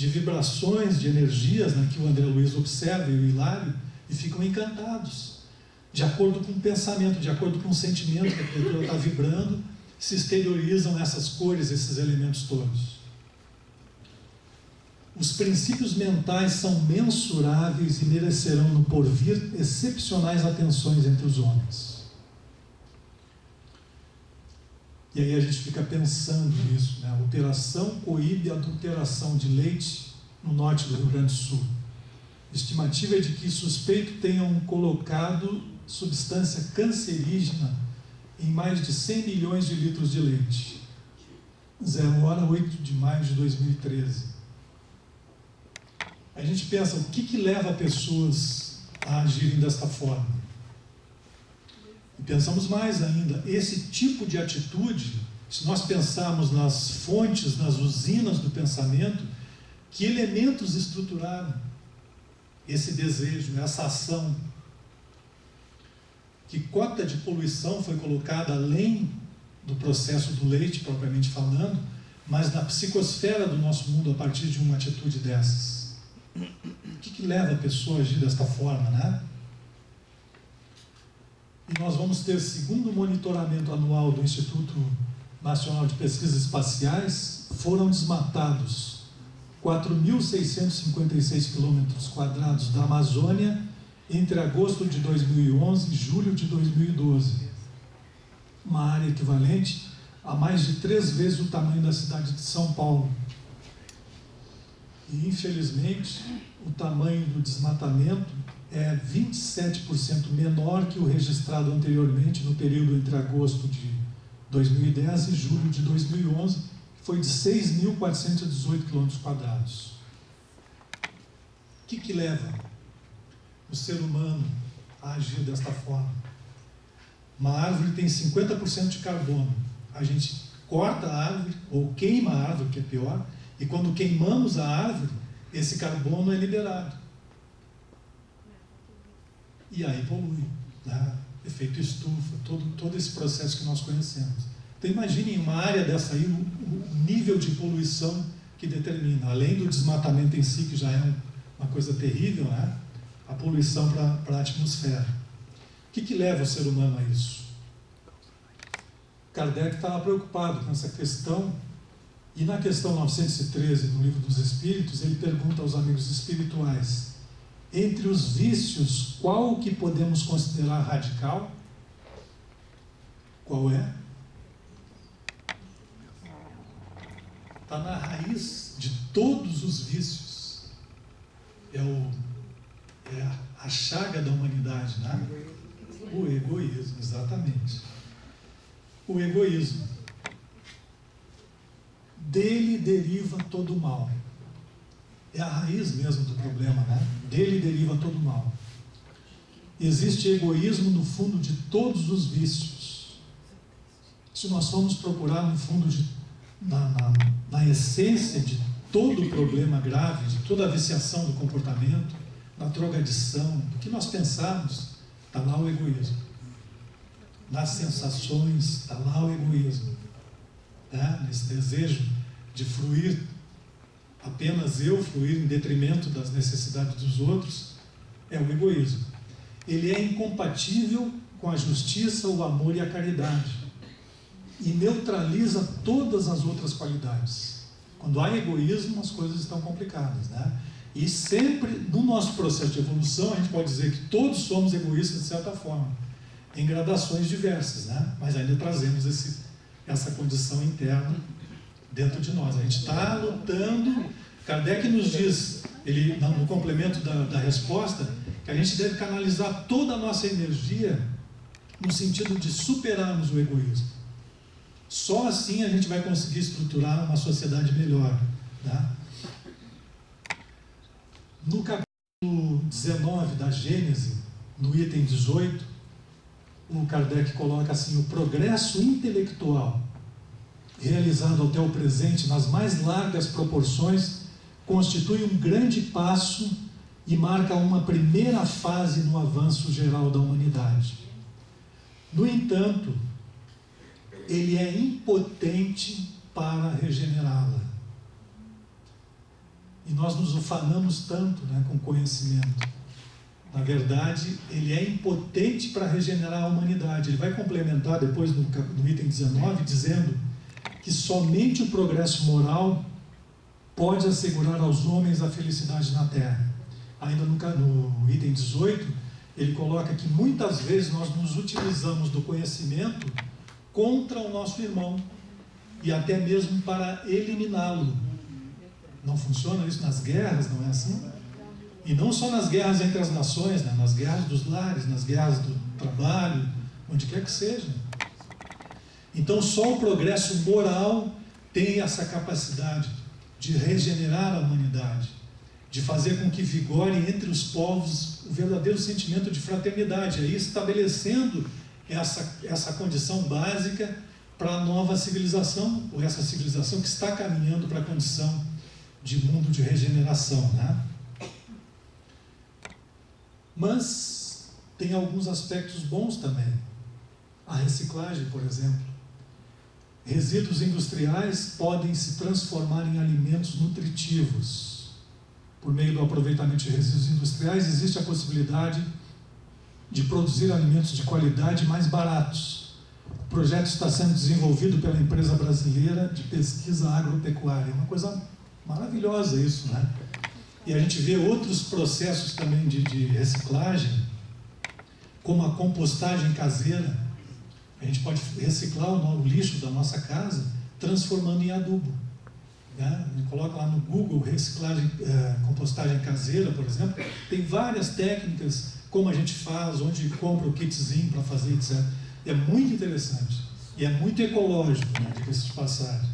de vibrações, de energias, né, que o André Luiz observa e o Hilário, e ficam encantados, de acordo com o pensamento, de acordo com o sentimento que a criatura está vibrando, se exteriorizam essas cores, esses elementos todos. Os princípios mentais são mensuráveis e merecerão no porvir excepcionais atenções entre os homens. E aí a gente fica pensando nisso, né? A operação coíbe a adulteração de leite no norte do Rio Grande do Sul. A estimativa é de que suspeitos tenham colocado substância cancerígena em mais de 100 milhões de litros de leite. 8 de maio de 2013. A gente pensa, o que leva pessoas a agirem desta forma? E pensamos mais ainda, esse tipo de atitude, se nós pensarmos nas fontes, nas usinas do pensamento, que elementos estruturaram esse desejo, essa ação? Que cota de poluição foi colocada além do processo do leite, propriamente falando, mas na psicosfera do nosso mundo a partir de uma atitude dessas? O que leva a pessoa a agir desta forma, né? E nós vamos ter, segundo o monitoramento anual do Instituto Nacional de Pesquisas Espaciais, foram desmatados 4.656 quilômetros quadrados da Amazônia entre agosto de 2011 e julho de 2012. Uma área equivalente a mais de 3 vezes o tamanho da cidade de São Paulo. E, infelizmente, o tamanho do desmatamento é 27% menor que o registrado anteriormente no período entre agosto de 2010 e julho de 2011, que foi de 6.418 km². O que leva o ser humano a agir desta forma? Uma árvore tem 50% de carbono. A gente corta a árvore, ou queima a árvore, que é pior, e quando queimamos a árvore, esse carbono é liberado. E aí polui, né? Efeito estufa, todo esse processo que nós conhecemos. Então imaginem uma área dessa aí, o nível de poluição que determina, além do desmatamento em si, que já é uma coisa terrível, né? A poluição para a atmosfera. O que leva o ser humano a isso? Kardec estava preocupado com essa questão, e na questão 913 do Livro dos Espíritos, ele pergunta aos amigos espirituais: entre os vícios, qual que podemos considerar radical? Qual é? Está na raiz de todos os vícios. É a chaga da humanidade, né? O egoísmo, exatamente. O egoísmo. Dele deriva todo o mal. É a raiz mesmo do problema, né? Dele deriva todo o mal. Existe egoísmo no fundo de todos os vícios. Se nós formos procurar no fundo, na essência de todo o problema grave, de toda a viciação do comportamento, na drogadição, do que nós pensamos, está lá o egoísmo. Nas sensações, está lá o egoísmo. Né? Nesse desejo de fruir, apenas eu fruir em detrimento das necessidades dos outros, é o egoísmo. Ele é incompatível com a justiça, o amor e a caridade. E neutraliza todas as outras qualidades. Quando há egoísmo, as coisas estão complicadas, né? E sempre, no nosso processo de evolução, a gente pode dizer que todos somos egoístas de certa forma, em gradações diversas, né? Mas ainda trazemos essa condição interna dentro de nós. A gente está lutando. Kardec nos diz, no complemento da resposta, que a gente deve canalizar toda a nossa energia no sentido de superarmos o egoísmo. Só assim a gente vai conseguir estruturar uma sociedade melhor, né? No capítulo 19 da Gênese, no item 18, o Kardec coloca assim: o progresso intelectual realizado até o presente nas mais largas proporções constitui um grande passo e marca uma primeira fase no avanço geral da humanidade. No entanto, ele é impotente para regenerá-la. E nós nos ufanamos tanto, né, com conhecimento. Na verdade, ele é impotente para regenerar a humanidade. Ele vai complementar depois no item 19, dizendo que somente o progresso moral pode assegurar aos homens a felicidade na Terra. Ainda no item 18, ele coloca que muitas vezes nós nos utilizamos do conhecimento contra o nosso irmão e até mesmo para eliminá-lo. Não funciona isso nas guerras, não é assim? E não só nas guerras entre as nações, né? Nas guerras dos lares, nas guerras do trabalho, onde quer que seja. Então só o progresso moral tem essa capacidade de regenerar a humanidade, de fazer com que vigore entre os povos o verdadeiro sentimento de fraternidade, aí estabelecendo essa condição básica para a nova civilização, ou essa civilização que está caminhando para a condição de mundo de regeneração, né? Mas tem alguns aspectos bons também. A reciclagem, por exemplo. Resíduos industriais podem se transformar em alimentos nutritivos. Por meio do aproveitamento de resíduos industriais, existe a possibilidade de produzir alimentos de qualidade mais baratos. O projeto está sendo desenvolvido pela empresa brasileira de pesquisa agropecuária. É uma coisa maravilhosa isso, né? E a gente vê outros processos também de reciclagem, como a compostagem caseira. A gente pode reciclar o lixo da nossa casa, transformando em adubo. Né? A gente coloca lá no Google compostagem caseira, por exemplo. Tem várias técnicas, como a gente faz, onde compra o kitzinho para fazer, etc. É muito interessante. E é muito ecológico, né, diga-se de passagem.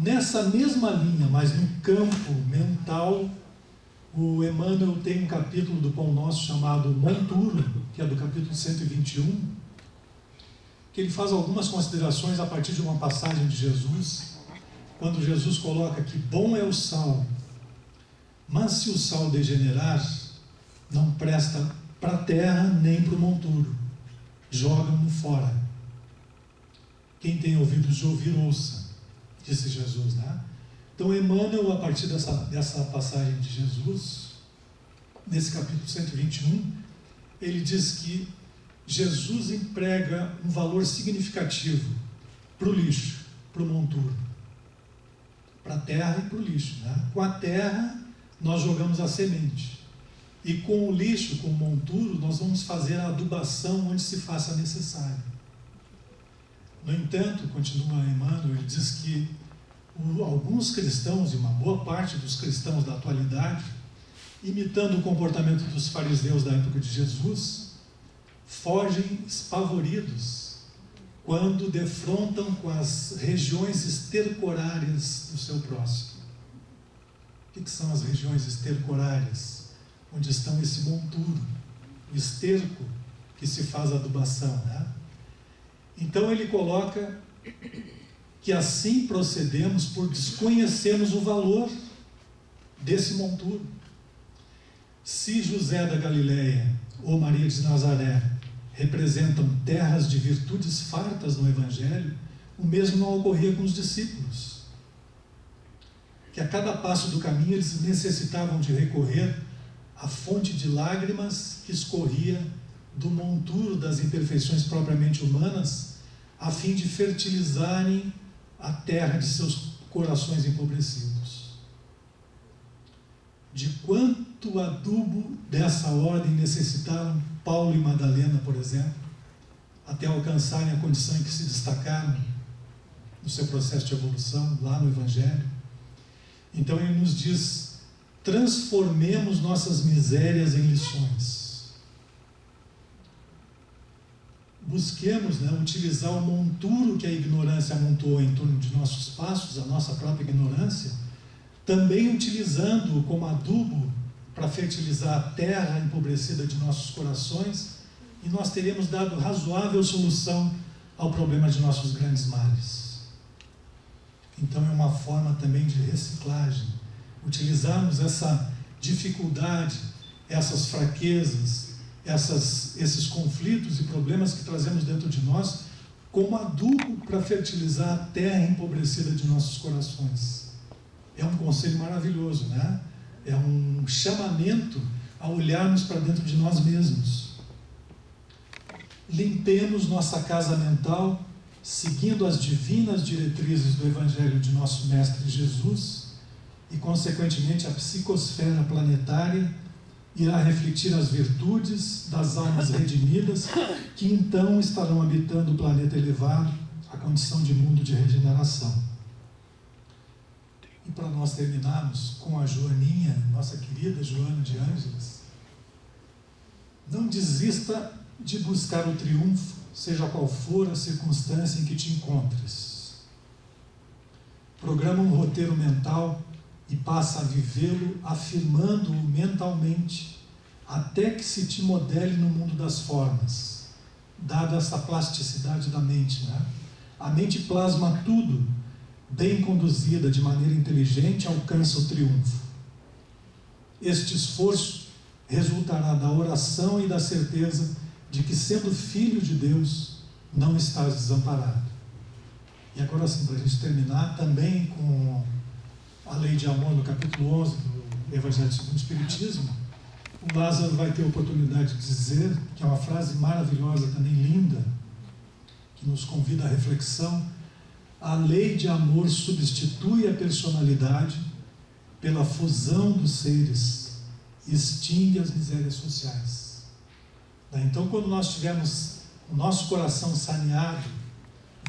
Nessa mesma linha, mas no campo mental, o Emmanuel tem um capítulo do Pão Nosso chamado Monturo, que é do capítulo 121, que ele faz algumas considerações a partir de uma passagem de Jesus, quando Jesus coloca que bom é o sal, mas se o sal degenerar, não presta para a terra nem para o monturo, joga-no fora. Quem tem ouvidos de ouvir, ouça, disse Jesus, né? Então Emmanuel, a partir dessa passagem de Jesus, nesse capítulo 121, ele diz que Jesus emprega um valor significativo para o lixo, para o monturo, para a terra e para o lixo, né? Com a terra nós jogamos a semente, e com o lixo, com o monturo, nós vamos fazer a adubação onde se faça necessário. No entanto, continua Emmanuel, ele diz que alguns cristãos, e uma boa parte dos cristãos da atualidade, imitando o comportamento dos fariseus da época de Jesus, fogem espavoridos quando defrontam com as regiões estercorárias do seu próximo. O que são as regiões estercorárias? Onde estão esse monturo, o esterco que se faz a adubação, né? Então ele coloca que assim procedemos por desconhecermos o valor desse monturo. Se José da Galileia ou Maria de Nazaré representam terras de virtudes fartas no Evangelho, o mesmo não ocorria com os discípulos, que a cada passo do caminho eles necessitavam de recorrer à fonte de lágrimas que escorria do monturo das imperfeições propriamente humanas, a fim de fertilizarem a terra de seus corações empobrecidos. De quanto adubo dessa ordem necessitaram Paulo e Madalena, por exemplo, até alcançarem a condição em que se destacaram no seu processo de evolução, lá no Evangelho. Então ele nos diz: transformemos nossas misérias em lições. Busquemos, né, utilizar o monturo que a ignorância amontoou em torno de nossos passos, a nossa própria ignorância, também utilizando-o como adubo para fertilizar a terra empobrecida de nossos corações, e nós teremos dado razoável solução ao problema de nossos grandes males. Então é uma forma também de reciclagem, utilizarmos essa dificuldade, essas fraquezas, esses conflitos e problemas que trazemos dentro de nós como adubo para fertilizar a terra empobrecida de nossos corações. É um conselho maravilhoso, né? É um chamamento a olharmos para dentro de nós mesmos. Limpemos nossa casa mental, seguindo as divinas diretrizes do Evangelho de nosso Mestre Jesus, e, consequentemente, a psicosfera planetária irá refletir as virtudes das almas redimidas, que então estarão habitando o planeta elevado, a condição de mundo de regeneração. E para nós terminarmos com a Joaninha, nossa querida Joana de Ângeles, não desista de buscar o triunfo, seja qual for a circunstância em que te encontres. Programa um roteiro mental e passa a vivê-lo afirmando-o mentalmente, até que se te modele no mundo das formas, dada essa plasticidade da mente, né? A mente plasma tudo, bem conduzida, de maneira inteligente, alcança o triunfo. Este esforço resultará da oração e da certeza de que, sendo filho de Deus, não estás desamparado. E agora sim, para a gente terminar, também com a lei de amor, no capítulo 11 do Evangelho segundo o Espiritismo, o Lázaro vai ter a oportunidade de dizer, que é uma frase maravilhosa, também linda, que nos convida à reflexão: a lei de amor substitui a personalidade pela fusão dos seres e extingue as misérias sociais. Então, quando nós tivermos o nosso coração saneado,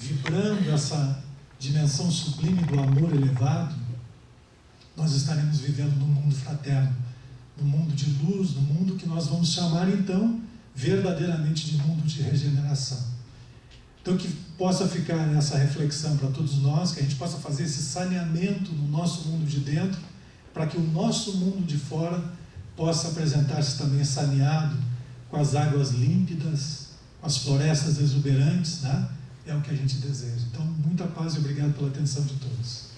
vibrando essa dimensão sublime do amor elevado, nós estaremos vivendo num mundo fraterno, num mundo de luz, num mundo que nós vamos chamar, então, verdadeiramente de mundo de regeneração. Então, que possa ficar essa reflexão para todos nós, que a gente possa fazer esse saneamento no nosso mundo de dentro, para que o nosso mundo de fora possa apresentar-se também saneado, com as águas límpidas, com as florestas exuberantes, né? É o que a gente deseja. Então, muita paz e obrigado pela atenção de todos.